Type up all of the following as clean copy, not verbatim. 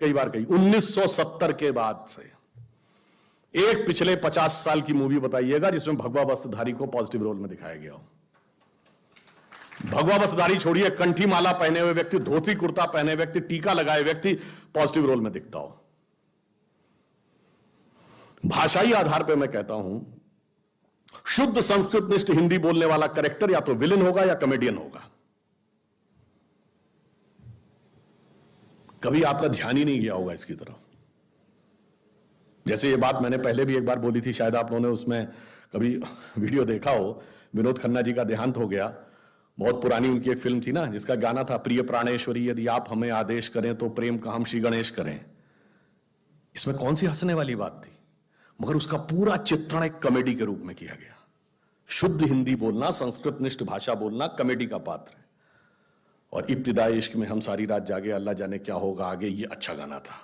कई बार कही 1970 के बाद से एक पिछले 50 साल की मूवी बताइएगा जिसमें भगवा वस्त्रधारी को पॉजिटिव रोल में दिखाया गया हो। भगवा वस्त्रधारी छोड़िए, कंठी माला पहने हुए व्यक्ति, धोती कुर्ता पहने व्यक्ति, टीका लगाए व्यक्ति पॉजिटिव रोल में दिखता हो। भाषाई आधार पर मैं कहता हूं, शुद्ध संस्कृतनिष्ठ हिंदी बोलने वाला कैरेक्टर या तो विलेन होगा या कॉमेडियन होगा। कभी आपका ध्यान ही नहीं गया होगा इसकी तरफ। जैसे ये बात मैंने पहले भी एक बार बोली थी, शायद आप लोगों ने उसमें कभी वीडियो देखा हो। विनोद खन्ना जी का देहांत हो गया। बहुत पुरानी उनकी एक फिल्म थी ना, जिसका गाना था, प्रिय प्राणेश्वरी यदि आप हमें आदेश करें तो प्रेम का हम श्री गणेश करें। इसमें कौन सी हंसने वाली बात थी, मगर उसका पूरा चित्रण एक कॉमेडी के रूप में किया गया। शुद्ध हिंदी बोलना, संस्कृतनिष्ठ भाषा बोलना कॉमेडी का पात्र है। और इब्तिदाई इश्क में हम सारी रात जागे, अल्लाह जाने क्या होगा आगे, ये अच्छा गाना था।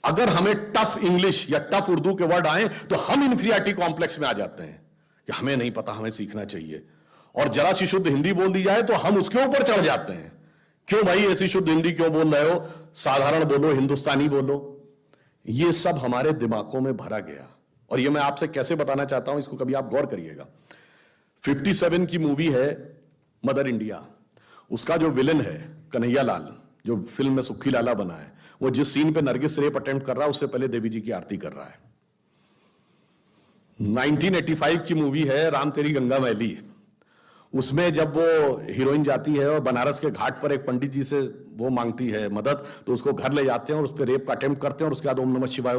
अगर हमें टफ इंग्लिश या टफ उर्दू के वर्ड आए तो हम इंफीरियरिटी कॉम्प्लेक्स में आ जाते हैं कि हमें नहीं पता, हमें सीखना चाहिए। और जरा सी शुद्ध हिंदी बोल दी जाए तो हम उसके ऊपर चढ़ जाते हैं। क्यों भाई ऐसी शुद्ध हिंदी क्यों बोल रहे हो, साधारण बोलो, हिंदुस्तानी बोलो। ये सब हमारे दिमागों में भरा गया। और ये मैं आपसे कैसे बताना चाहता हूं, इसको कभी आप गौर करिएगा। 57 की मूवी है मदर इंडिया। उसका जो विलन है कन्हैया लाल, जो फिल्म में सुखी लाला बना है, वो जिस सीन पे नरगिस रेप अटेम्प्ट कर रहा है उससे पहले देवी जी की आरती कर रहा है। 1985 की मूवी है राम तेरी गंगा मैली। उसमें जब वो हीरोइन जाती है और बनारस के घाट पर एक पंडित जी से वो मांगती है मदद, तो उसको घर ले जाते हैं और उस पर रेप का अटेम्प्ट करते हैं और उसके बाद ओम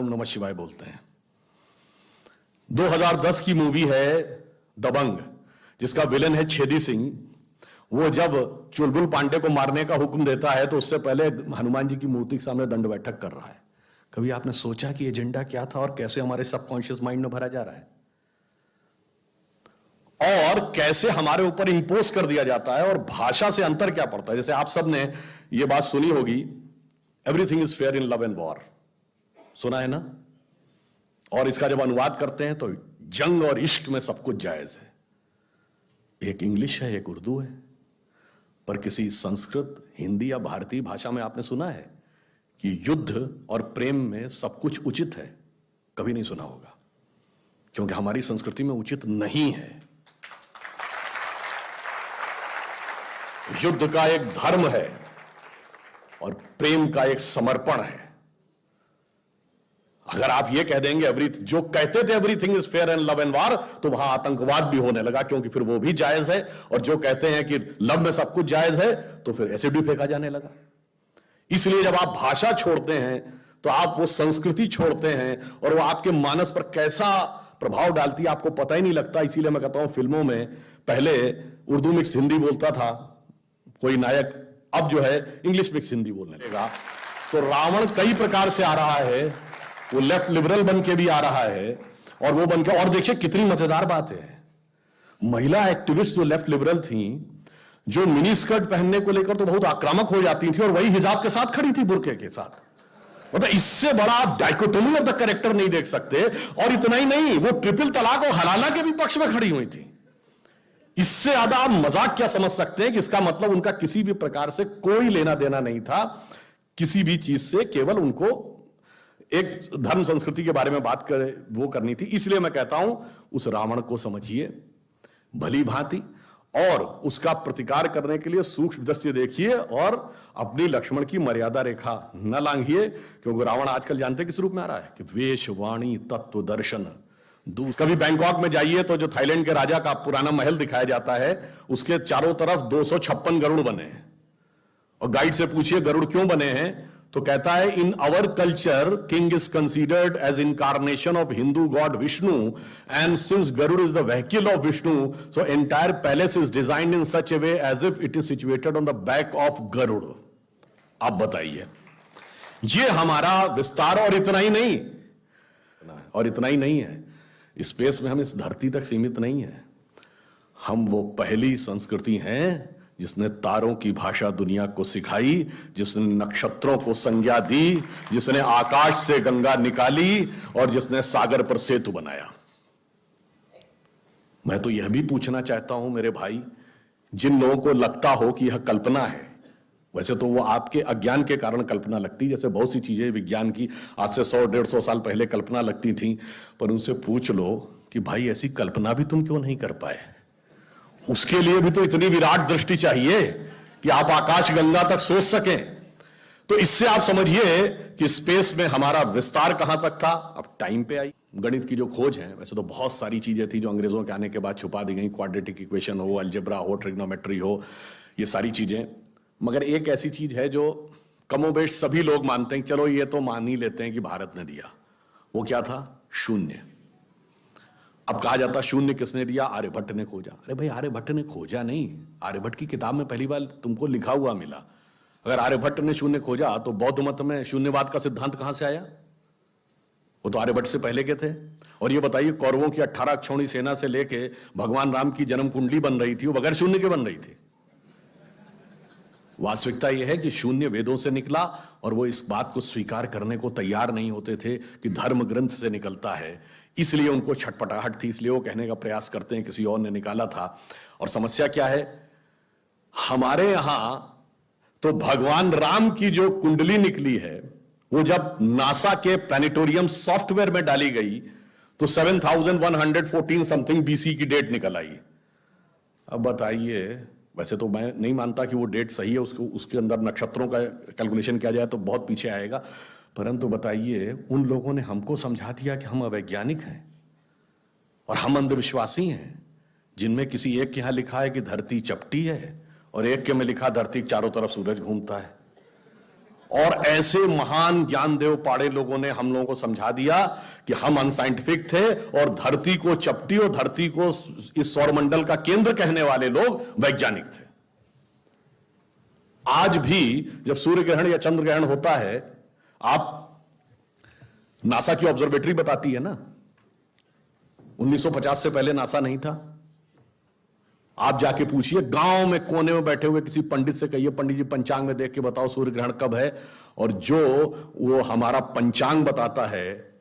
नमः शिवाय बोलते हैं। 2010 की मूवी है दबंग, जिसका विलन है छेदी सिंह। वो जब चुलबुल पांडे को मारने का हुक्म देता है तो उससे पहले हनुमान जी की मूर्ति के सामने दंड बैठक कर रहा है। कभी आपने सोचा कि एजेंडा क्या था और कैसे हमारे सबकॉन्शियस माइंड में भरा जा रहा है, और कैसे हमारे ऊपर इंपोज कर दिया जाता है, और भाषा से अंतर क्या पड़ता है। जैसे आप सब ने यह बात सुनी होगी, everything is fair in love and war, सुना है ना। और इसका जब अनुवाद करते हैं तो जंग और इश्क में सब कुछ जायज है। एक इंग्लिश है, एक उर्दू है, पर किसी संस्कृत, हिंदी या भारतीय भाषा में आपने सुना है कि युद्ध और प्रेम में सब कुछ उचित है? कभी नहीं सुना होगा, क्योंकि हमारी संस्कृति में उचित नहीं है। युद्ध का एक धर्म है और प्रेम का एक समर्पण है। अगर आप ये कह देंगे जो कहते थे everything is fair and love and वार, तो वहां आतंकवाद भी होने लगा, क्योंकि फिर वो भी जायज है। और जो कहते हैं कि लव में सब कुछ जायज है, तो फिर एसिड भी फेंका जाने लगा। इसलिए जब आप भाषा छोड़ते हैं तो आप वो संस्कृति छोड़ते हैं, और वो आपके मानस पर कैसा प्रभाव डालती है आपको पता ही नहीं लगता। इसीलिए मैं कहता हूं, फिल्मों में पहले उर्दू मिक्स हिंदी बोलता था कोई नायक, अब जो है इंग्लिश मिक्स हिंदी बोलने लगा। तो रावण कई प्रकार से आ रहा है, वो लेफ्ट लिबरल बन के भी आ रहा है, और वो बन के, और देखिए कितनी मजेदार बात है, महिला एक्टिविस्ट जो लेफ्ट लिबरल थी, जो मिनी स्कर्ट पहनने को लेकर तो बहुत आक्रामक हो जाती थी, और वही हिजाब के साथ खड़ी थी, बुर्के के साथ। मतलब इससे बड़ा आप डाइकोटोमी ऑफ द कैरेक्टर नहीं देख सकते। और इतना ही नहीं, वो ट्रिपल तलाक और हलाला के भी पक्ष में खड़ी हुई थी। इससे ज्यादा आप मजाक क्या समझ सकते हैं कि इसका मतलब उनका किसी भी प्रकार से कोई लेना देना नहीं था किसी भी चीज से, केवल उनको एक धर्म संस्कृति के बारे में बात करे वो करनी थी। इसलिए मैं कहता हूं, उस रावण को समझिए भली भांति, और उसका प्रतिकार करने के लिए सूक्ष्म दृष्टि देखिए, और अपनी लक्ष्मण की मर्यादा रेखा न लांघिए, क्योंकि रावण आजकल जानते किस रूप में आ रहा है कि वेश वाणी तत्व दर्शन। कभी बैंकॉक में जाइए तो जो थाईलैंड के राजा का पुराना महल दिखाया जाता है, उसके चारों तरफ 256 गरुड़ बने हैं, और गाइड से पूछिए गरुड़ क्यों बने हैं, तो कहता है in our culture king is considered as incarnation of Hindu god Vishnu, and since Garuda is the vehicle of Vishnu, so entire palace is designed in such a way as if it is situated on the back of Garuda. आप बताइए, ये हमारा विस्तार। और इतना ही नहीं है, space में हम इस धरती तक सीमित नहीं है। हम वो पहली संस्कृति हैं जिसने तारों की भाषा दुनिया को सिखाई, जिसने नक्षत्रों को संज्ञा दी, जिसने आकाश से गंगा निकाली, और जिसने सागर पर सेतु बनाया। मैं तो यह भी पूछना चाहता हूं मेरे भाई, जिन लोगों को लगता हो कि यह कल्पना है, वैसे तो वो आपके अज्ञान के कारण कल्पना लगती, जैसे बहुत सी चीजें विज्ञान की आज से 100-150 साल पहले कल्पना लगती थी, पर उनसे पूछ लो कि भाई ऐसी कल्पना भी तुम क्यों नहीं कर पाए? उसके लिए भी तो इतनी विराट दृष्टि चाहिए कि आप आकाश गंगा तक सोच सकें। तो इससे आप समझिए कि स्पेस में हमारा विस्तार कहां तक था। अब टाइम पे आई गणित की जो खोज है, वैसे तो बहुत सारी चीजें थी जो अंग्रेजों के आने के बाद छुपा दी गई, क्वाड्रेटिक इक्वेशन हो, अलजेब्रा हो, ट्रिग्नोमेट्री हो, ये सारी चीजें। मगर एक ऐसी चीज है जो कमोबेश सभी लोग मानते हैं, चलो ये तो मान ही लेते हैं कि भारत ने दिया। वो क्या था? शून्य। अब कहा जाता शून्य किसने दिया? आर्यभट्ट ने खोजा। अरे भाई आर्यभट्ट ने खोजा नहीं, आर्यभट्ट की किताब में पहली बार तुमको लिखा हुआ मिला। अगर आर्यभट्ट ने शून्य खोजा तो बौद्ध मत में शून्यवाद का सिद्धांत कहां से आया? वो तो आर्यभट्ट से पहले के थे। और ये बताइए कौरवों की 18 अक्षौणी सेना से लेके भगवान राम की जन्म कुंडली बन रही थी, वो बगैर शून्य के बन रही थी। वास्तविकता यह है कि शून्य वेदों से निकला और वो इस बात को स्वीकार करने को तैयार नहीं होते थे कि धर्म ग्रंथ से निकलता है, इसलिए उनको छटपटाहट थी, इसलिए वो कहने का प्रयास करते हैं किसी और ने निकाला था। और समस्या क्या है? हमारे यहां तो भगवान राम की जो कुंडली निकली है वो जब नासा के प्लैनेटोरियम सॉफ्टवेयर में डाली गई तो 7114 समथिंग बीसी की डेट निकल आई। अब बताइए, वैसे तो मैं नहीं मानता कि वो डेट सही है, उसके अंदर नक्षत्रों का कैलकुलेशन किया जाए तो बहुत पीछे आएगा, परंतु बताइए उन लोगों ने हमको समझा दिया कि हम अवैज्ञानिक हैं और हम अंधविश्वासी हैं, जिनमें किसी एक के यहां लिखा है कि धरती चपटी है और एक के में लिखा धरती के चारों तरफ सूरज घूमता है। और ऐसे महान ज्ञानदेव पाड़े लोगों ने हम लोगों को समझा दिया कि हम अनसाइंटिफिक थे और धरती को चपटी और धरती को इस सौरमंडल का केंद्र कहने वाले लोग वैज्ञानिक थे। आज भी जब सूर्य ग्रहण या चंद्र ग्रहण होता है, आप नासा की ऑब्जर्वेटरी बताती है ना, 1950 से पहले नासा नहीं था। आप जाके पूछिए गांव में कोने में बैठे हुए किसी पंडित से, कहिए पंडित जी पंचांग में देख के बताओ सूर्य ग्रहण कब है, और जो वो हमारा पंचांग बताता है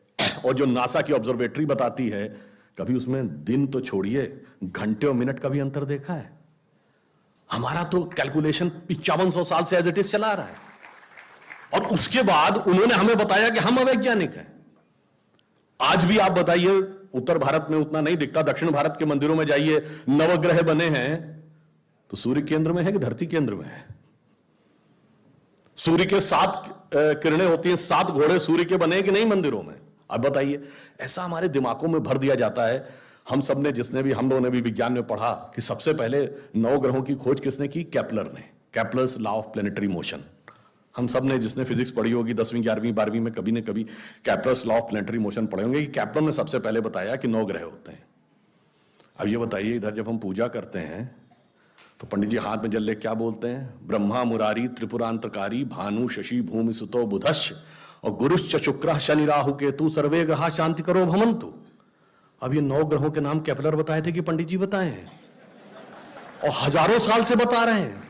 और जो नासा की ऑब्जर्वेटरी बताती है, कभी उसमें दिन तो छोड़िए घंटे और मिनट का भी अंतर देखा है? हमारा तो कैलकुलेशन 5500 साल से एज इट इज चला रहा है और उसके बाद उन्होंने हमें बताया कि हम अवैज्ञानिक हैं। आज भी आप बताइए, उत्तर भारत में उतना नहीं दिखता, दक्षिण भारत के मंदिरों में जाइए, नवग्रह बने हैं तो सूर्य केंद्र में है कि धरती केंद्र में है? सूर्य के 7 किरणें होती हैं, 7 घोड़े सूर्य के बने कि नहीं मंदिरों में? अब बताइए, ऐसा हमारे दिमागों में भर दिया जाता है। हम सब ने, जिसने भी, हम लोगों ने भी विज्ञान में पढ़ा कि सबसे पहले 9 ग्रहों की खोज किसने की? केपलर ने, Kepler's law of planetary motion. हम सब ने, जिसने फिजिक्स पढ़ी होगी 10वीं 11वीं 12वीं में, कभी न कभी Kepler's law of planetary motion पढ़े होंगे कि केपलर ने सबसे पहले बताया कि 9 ग्रह होते हैं। अब ये बताइए, इधर जब हम पूजा करते हैं तो पंडित जी हाथ में जल ले क्या बोलते हैं? ब्रह्मा मुरारी त्रिपुरांतकारी भानु शशि भूमि सुतो बुधश्च और गुरुश्च शुक्र शनि राहु केतु सर्वे ग्रहा शांति करो भवन्तु। अब ये 9 ग्रहों के नाम केपलर बताए थे कि पंडित जी बताए हैं? और हजारों साल से बता रहे हैं।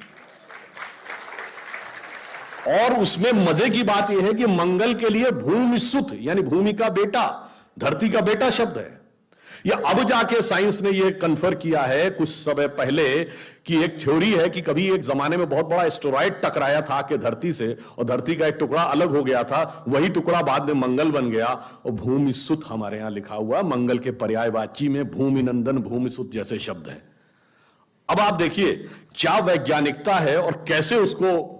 और उसमें मजे की बात यह है कि मंगल के लिए भूमि सुत यानी भूमि का बेटा, धरती का बेटा शब्द है। या अब जाके साइंस ने यह कन्फर्म किया है कुछ समय पहले कि एक थ्योरी है कि कभी एक जमाने में बहुत बड़ा एस्टेरॉयड टकराया था कि धरती से, और धरती का एक टुकड़ा अलग हो गया था, वही टुकड़ा बाद में मंगल बन गया। और भूमि सुत हमारे यहां लिखा हुआ, मंगल के पर्यायवाची में भूमि नंदन भूमि सुत जैसे शब्द हैं। अब आप देखिए क्या वैज्ञानिकता है और कैसे उसको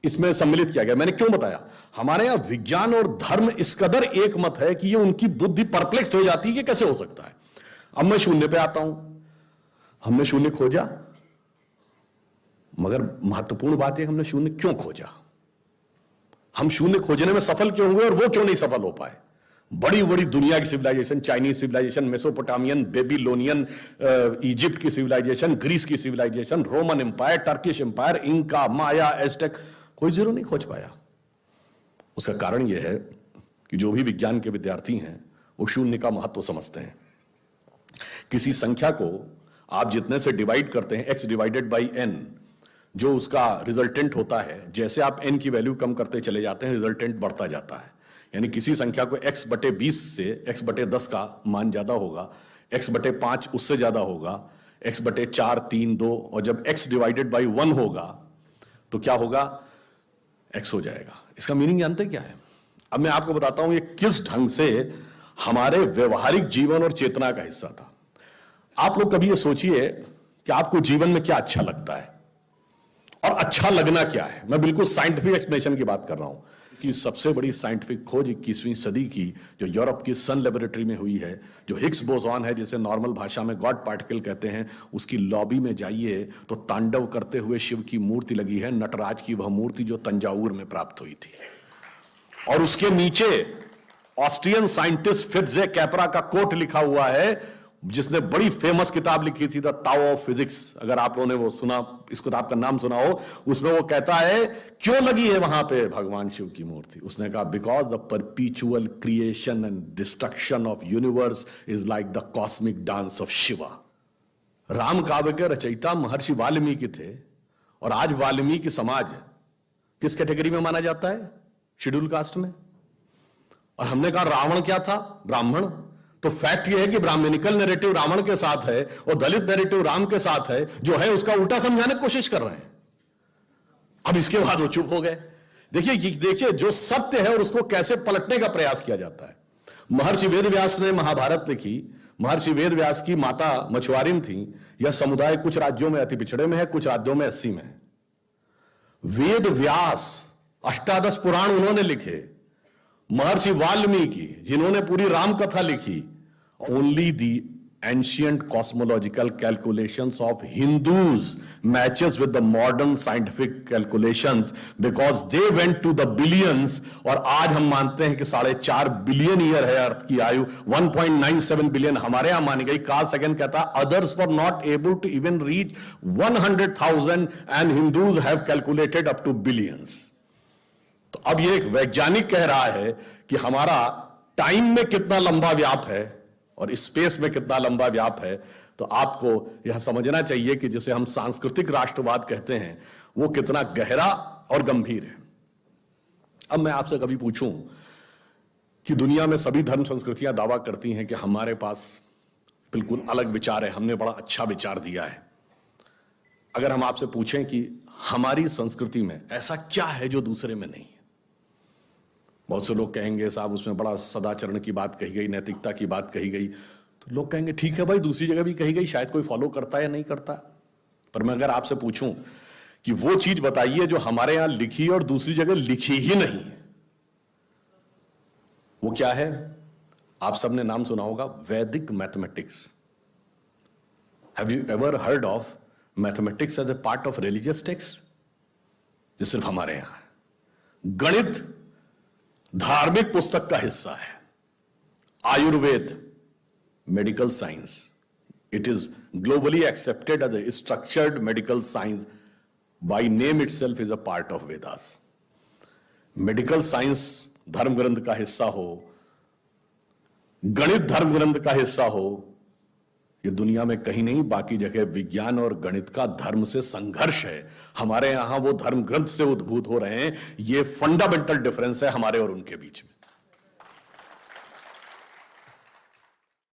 इसमें सम्मिलित किया गया। मैंने क्यों बताया? हमारे यहां विज्ञान और धर्म इस कदर एक मत है कि ये उनकी बुद्धि परप्लेक्स हो जाती है कि कैसे हो सकता है। अब मैं शून्य पे आता हूं। हमने शून्य खोजा, मगर महत्वपूर्ण बात है हमने शून्य क्यों खोजा? हम शून्य खोजने में सफल क्यों हुए और वो क्यों नहीं सफल हो पाए? बड़ी बड़ी दुनिया की civilisation, Chinese civilisation, Mesopotamian, Babylonian, Egypt की सिविलाइजेशन, ग्रीस की civilisation, Roman empire, Turkish empire, Inca, Maya, Aztec, कोई जीरो नहीं खोज पाया। उसका कारण यह है कि जो भी विज्ञान के विद्यार्थी हैं वो शून्य का महत्व समझते हैं। किसी संख्या को आप जितने से डिवाइड करते हैं, x डिवाइडेड बाई n, जो उसका रिजल्टेंट होता है, जैसे आप n की वैल्यू कम करते चले जाते हैं रिजल्टेंट बढ़ता जाता है। यानी किसी संख्या को x बटे 20 से x बटे 10 का मान ज्यादा होगा, x बटे 5 उससे ज्यादा होगा, x बटे 4, 3, 2, और जब x डिवाइडेड बाई 1 होगा तो क्या होगा, x हो जाएगा। इसका मीनिंग जानते क्या है? अब मैं आपको बताता हूं ये किस ढंग से हमारे व्यवहारिक जीवन और चेतना का हिस्सा था। आप लोग कभी ये सोचिए कि आपको जीवन में क्या अच्छा लगता है और अच्छा लगना क्या है। मैं बिल्कुल साइंटिफिक एक्सप्लेनेशन की बात कर रहा हूं कि सबसे बड़ी साइंटिफिक खोज 21वीं सदी की जो यूरोप की सन लेबोरेटरी में हुई है, जो हिग्स बोसॉन है जिसे नॉर्मल भाषा में गॉड पार्टिकल कहते हैं, उसकी लॉबी में जाइए तो तांडव करते हुए शिव की मूर्ति लगी है, नटराज की वह मूर्ति जो तंजावुर में प्राप्त हुई थी। और उसके नीचे ऑस्ट्रियन साइंटिस्ट फिट्जे कैपरा का कोट लिखा हुआ है, जिसने बड़ी फेमस किताब लिखी थी द ताओ ऑफ फिजिक्स। अगर आप लोगों ने वो सुना, इस किताब का नाम सुना हो, उसमें वो कहता है क्यों लगी है वहां पे भगवान शिव की मूर्ति। उसने कहा because the परपीचुअल creation and destruction of universe is like the cosmic dance of Shiva. Ram काव्य के रचयिता महर्षि वाल्मीकि थे, और आज वाल्मीकि समाज किस कैटेगरी में माना जाता है? शेड्यूल कास्ट में। और हमने कहा रावण क्या था? ब्राह्मण। तो फैक्ट यह है कि ब्राह्मणिकल नैरेटिव रावण के साथ है और दलित नैरेटिव राम के साथ है, जो है उसका उल्टा समझाने की कोशिश कर रहे हैं। अब इसके बाद वो चुप हो गए। देखिए जो सत्य है और उसको कैसे पलटने का प्रयास किया जाता है। महर्षि वेदव्यास ने महाभारत लिखी। महर्षि वेदव्यास की माता मछुआरिन थी। यह समुदाय कुछ राज्यों में अति पिछड़े में है, कुछ राज्यों में 80 में है। वेद व्यास अष्टादश पुराण उन्होंने लिखे। महर्षि वाल्मीकि जिन्होंने पूरी राम कथा लिखी, only the ancient cosmological calculations of Hindus matches with the modern scientific calculations because they went to the billions. और आज हम मानते हैं कि 4.5 बिलियन ईयर है अर्थ की आयु, 1.97 बिलियन हमारे यहां मानी गई। कार्ल सेगन कहता है others were not able to even reach 100,000 and Hindus have calculated up to billions. तो अब ये एक वैज्ञानिक कह रहा है कि हमारा टाइम में कितना लंबा व्याप है और स्पेस में कितना लंबा व्याप है। तो आपको यह समझना चाहिए कि जिसे हम सांस्कृतिक राष्ट्रवाद कहते हैं वो कितना गहरा और गंभीर है। अब मैं आपसे कभी पूछूं कि दुनिया में सभी धर्म संस्कृतियां दावा करती हैं कि हमारे पास बिल्कुल अलग विचार है, हमने बड़ा अच्छा विचार दिया है। अगर हम आपसे पूछें कि हमारी संस्कृति में ऐसा क्या है जो दूसरे में नहीं है, बहुत से लोग कहेंगे साहब उसमें बड़ा सदाचरण की बात कही गई, नैतिकता की बात कही गई। तो लोग कहेंगे ठीक है भाई, दूसरी जगह भी कही गई, शायद कोई फॉलो करता है या नहीं करता। पर मैं अगर आपसे पूछूं कि वो चीज बताइए जो हमारे यहां लिखी और दूसरी जगह लिखी ही नहीं है, वो क्या है? आप सबने नाम सुना होगा Vedic mathematics. Have you ever heard of mathematics as a part of religious text? ये सिर्फ हमारे यहां है। गणित धार्मिक पुस्तक का हिस्सा है। Ayurveda medical science, it is globally accepted as a structured medical science, by name itself is a part of Vedas. Medical science धर्म ग्रंथ का हिस्सा हो, गणित धर्म ग्रंथ का हिस्सा हो, ये दुनिया में कहीं नहीं, बाकी जगह विज्ञान और गणित का धर्म से संघर्ष है। हमारे यहां वो धर्म ग्रंथ से उद्भूत हो रहे हैं। ये फंडामेंटल डिफरेंस है हमारे और उनके बीच में।